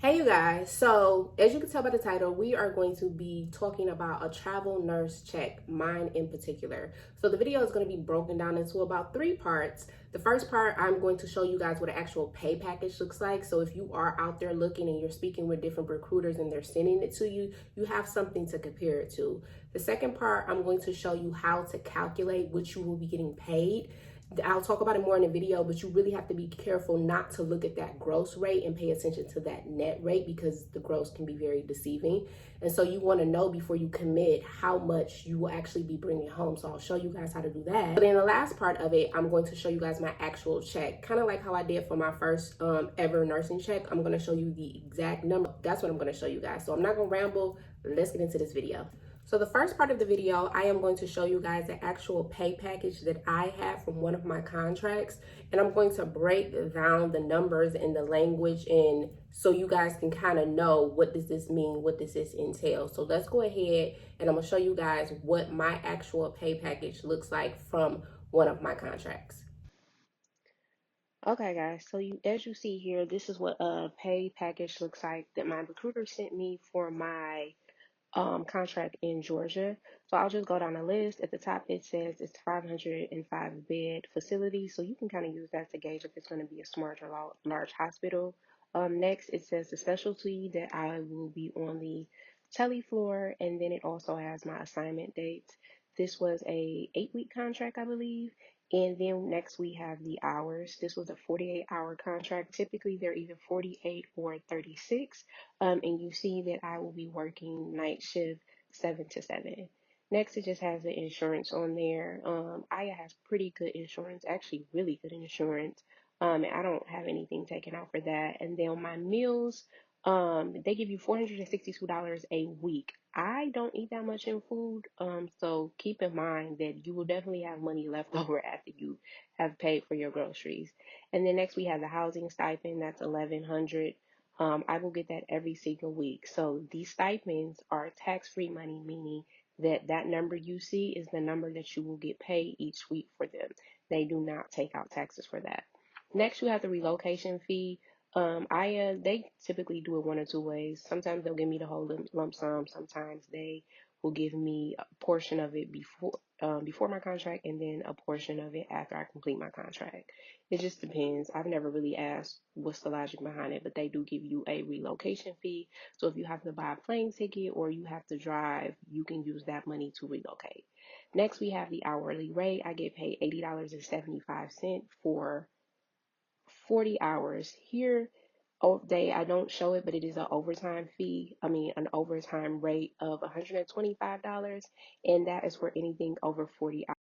Hey you guys, so as you can tell by the title, we are going to be talking about a travel nurse check, mine in particular. So the video is going to be broken down into about 3 parts. The first part, I'm going to show you guys what an actual pay package looks like. So if you are out there looking and you're speaking with different recruiters and they're sending it to you, you have something to compare it to. The second part, I'm going to show you how to calculate what you will be getting paid. I'll talk about it more in the video, but you really have to be careful not to look at that gross rate and pay attention to that net rate because the gross can be very deceiving. And so you want to know before you commit how much you will actually be bringing home. So I'll show you guys how to do that. But in the last part of it, I'm going to show you guys my actual check, kind of like how I did for my first ever nursing check. I'm going to show you the exact number. That's what I'm going to show you guys. So I'm not going to ramble. Let's get into this video. So the first part of the video, I am going to show you guys the actual pay package that I have from one of my contracts. And I'm going to break down the numbers and the language and so you guys can kind of know what does this mean, what does this entail. So let's go ahead and I'm going to show you guys what my actual pay package looks like from one of my contracts. Okay guys, so as you see here, this is what a pay package looks like that my recruiter sent me for my contract in Georgia. So I'll just go down the list. At the top, it says it's 505 bed facility. So you can kind of use that to gauge if it's going to be a small or large hospital. Next, it says the specialty that I will be on the tele floor, and then it also has my assignment dates. This was a 8-week contract, I believe. And then next we have the hours. This was a 48-hour contract. Typically, they're either 48 or 36. And you see that I will be working night shift 7 to 7. Next, it just has the insurance on there. Aya has pretty good insurance, actually really good insurance. And I don't have anything taken out for that. And then my meals, they give you $462 a week. I don't eat that much in food, so keep in mind that you will definitely have money left over after you have paid for your groceries. And then next we have the housing stipend, that's 1,100. I will get that every single week. So these stipends are tax-free money, meaning that that number you see is the number that you will get paid each week for them. They do not take out taxes for that. Next, you have the relocation fee. They typically do it one or two ways. Sometimes they'll give me the whole lump sum. Sometimes they will give me a portion of it before my contract, and then a portion of it after I complete my contract. It just depends. I've never really asked what's the logic behind it, but they do give you a relocation fee. So if you have to buy a plane ticket or you have to drive, you can use that money to relocate. Next, we have the hourly rate. I get paid $80.75 for 40 hours. Here, I don't show it, but it is an overtime fee. I mean, an overtime rate of $125, and that is for anything over 40 hours.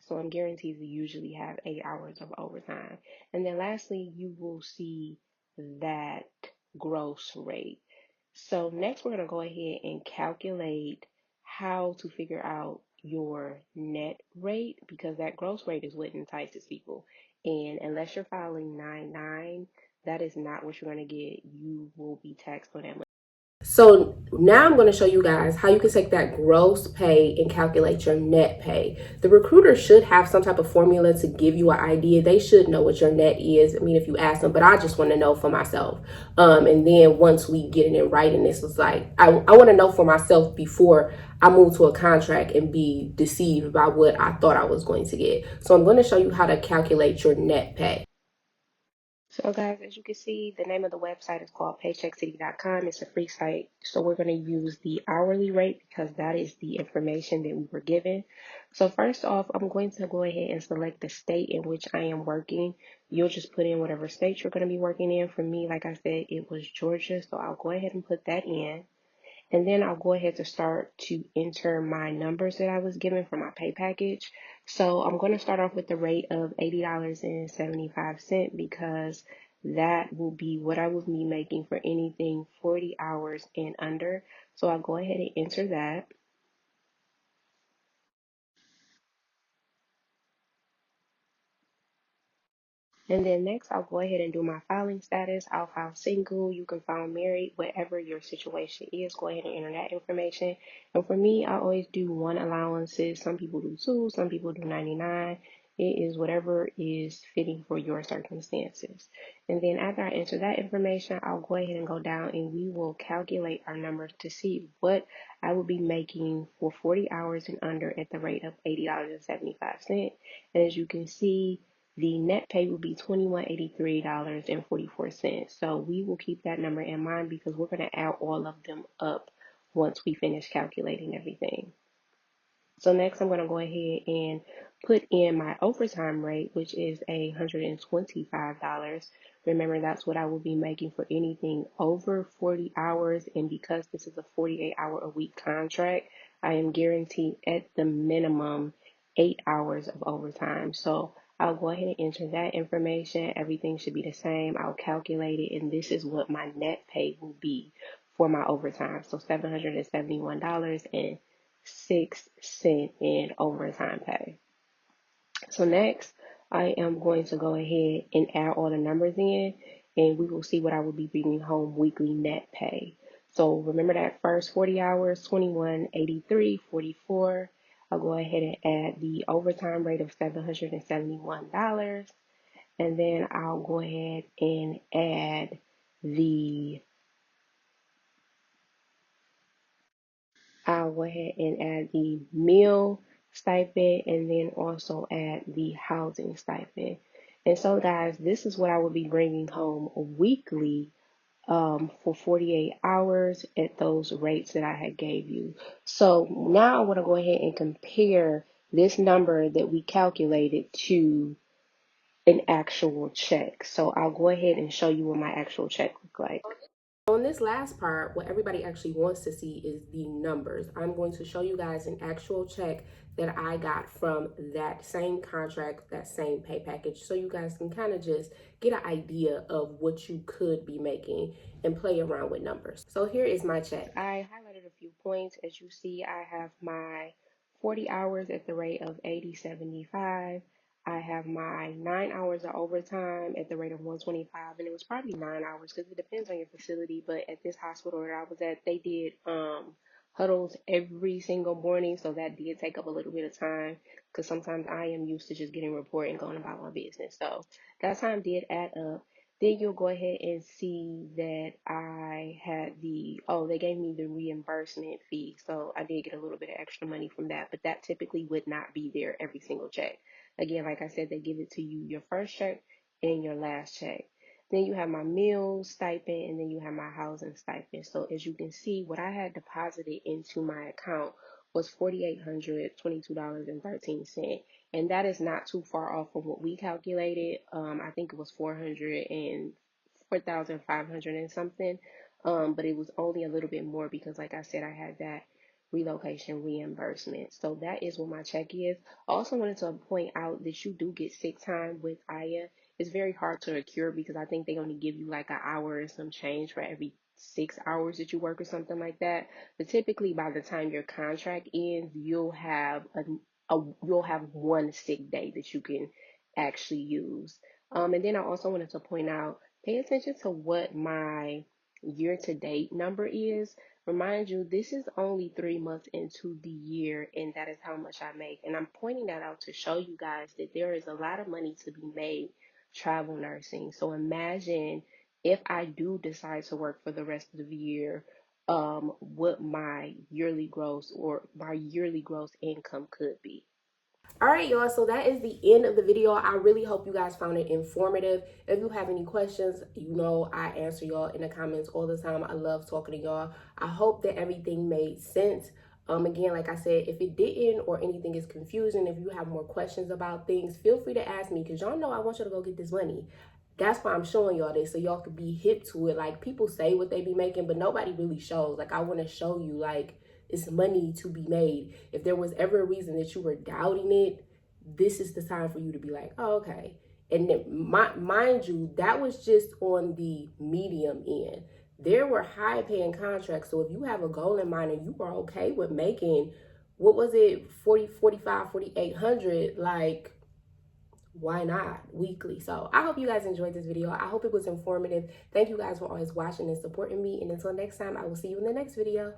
So I'm guaranteed to usually have 8 hours of overtime. And then lastly, you will see that gross rate. So next, we're going to go ahead and calculate how to figure out your net rate because that gross rate is what entices people. And unless you're filing 99, that is not what you're going to get. You will be taxed on that money. So now I'm going to show you guys how you can take that gross pay and calculate your net pay. The recruiter should have some type of formula to give you an idea. They should know what your net is. I mean, if you ask them, but I just want to know for myself. And then once we get it in writing, this was like, I want to know for myself before I move to a contract and be deceived by what I thought I was going to get. So I'm going to show you how to calculate your net pay. So guys, as you can see, the name of the website is called paycheckcity.com. It's a free site. So we're going to use the hourly rate because that is the information that we were given. So first off, I'm going to go ahead and select the state in which I am working. You'll just put in whatever state you're going to be working in. For me, like I said, it was Georgia. So I'll go ahead and put that in. And then I'll go ahead to start to enter my numbers that I was given for my pay package. So I'm going to start off with the rate of $80.75 because that will be what I will be making for anything 40 hours and under. So I'll go ahead and enter that. And then next, I'll go ahead and do my filing status. I'll file single. You can file married, whatever your situation is. Go ahead and enter that information. And for me, I always do one allowances. Some people do two, some people do 99. It is whatever is fitting for your circumstances. And then after I enter that information, I'll go ahead and go down and we will calculate our numbers to see what I will be making for 40 hours and under at the rate of $80.75. And as you can see, the net pay will be $2183.44. So we will keep that number in mind because we're going to add all of them up once we finish calculating everything. So next I'm going to go ahead and put in my overtime rate, which is $125. Remember, that's what I will be making for anything over 40 hours. And because this is a 48-hour-a-week contract, I am guaranteed at the minimum 8 hours of overtime. So I'll go ahead and enter that information. Everything should be the same. I'll calculate it, and this is what my net pay will be for my overtime. So $771.06 in overtime pay. So next, I am going to go ahead and add all the numbers in, and we will see what I will be bringing home weekly net pay. So remember that first 40 hours, 2183.44. I'll go ahead and add the overtime rate of $771, and then I'll go ahead and add the I'll go ahead and add the meal stipend and then also add the housing stipend. And so, guys, this is what I will be bringing home weekly for 48 hours at those rates that I had gave you. So now I want to go ahead and compare this number that we calculated to an actual check. So I'll go ahead and show you what my actual check look like. On this last part, what everybody actually wants to see is the numbers. I'm going to show you guys an actual check that I got from that same contract, that same pay package, so you guys can kind of just get an idea of what you could be making and play around with numbers. So here is my check. I highlighted a few points. As you see, I have my 40 hours at the rate of 80.75. I have my 9 hours of overtime at the rate of 125, and it was probably 9 hours because it depends on your facility. But at this hospital that I was at, they did huddles every single morning, so that did take up a little bit of time because sometimes I am used to just getting a report and going about my business. So that time did add up. Then you'll go ahead and see that I had they gave me the reimbursement fee. So I did get a little bit of extra money from that, but that typically would not be there every single check. Again, like I said, they give it to you your first check and your last check. Then you have my meals stipend, and then you have my housing stipend. So as you can see, what I had deposited into my account was $4,822.13. And that is not too far off from what we calculated. I think it was 4,500 and something. But it was only a little bit more because, like I said, I had that relocation reimbursement. So that is what my check is. I also wanted to point out that you do get sick time with Aya. It's very hard to accrue because I think they only give you like an hour and some change for every 6 hours that you work or something like that. But typically by the time your contract ends, you'll have one sick day that you can actually use. And then I also wanted to point out, pay attention to what my year to date number is. Remind you, this is only 3 months into the year, and that is how much I make. And I'm pointing that out to show you guys that there is a lot of money to be made travel nursing. So imagine if I do decide to work for the rest of the year, what my yearly gross or my yearly gross income could be. All right, y'all, so that is the end of the video. I really hope you guys found it informative. If you have any questions, you know I answer y'all in the comments all the time. I love talking to y'all. I hope that everything made sense. Again, like I said, if it didn't or anything is confusing, if you have more questions about things, feel free to ask me because y'all know I want you to go get this money. That's why I'm showing y'all this so y'all could be hip to it. Like, people say what they be making, but nobody really shows. Like, I want to show you, like, it's money to be made. If there was ever a reason that you were doubting it, this is the time for you to be like, oh, okay. And then, mind you, that was just on the medium end. There were high paying contracts. So if you have a goal in mind and you are okay with making, what was it, 40, 45, 4,800, like, why not weekly? So I hope you guys enjoyed this video. I hope it was informative. Thank you guys for always watching and supporting me. And until next time, I will see you in the next video.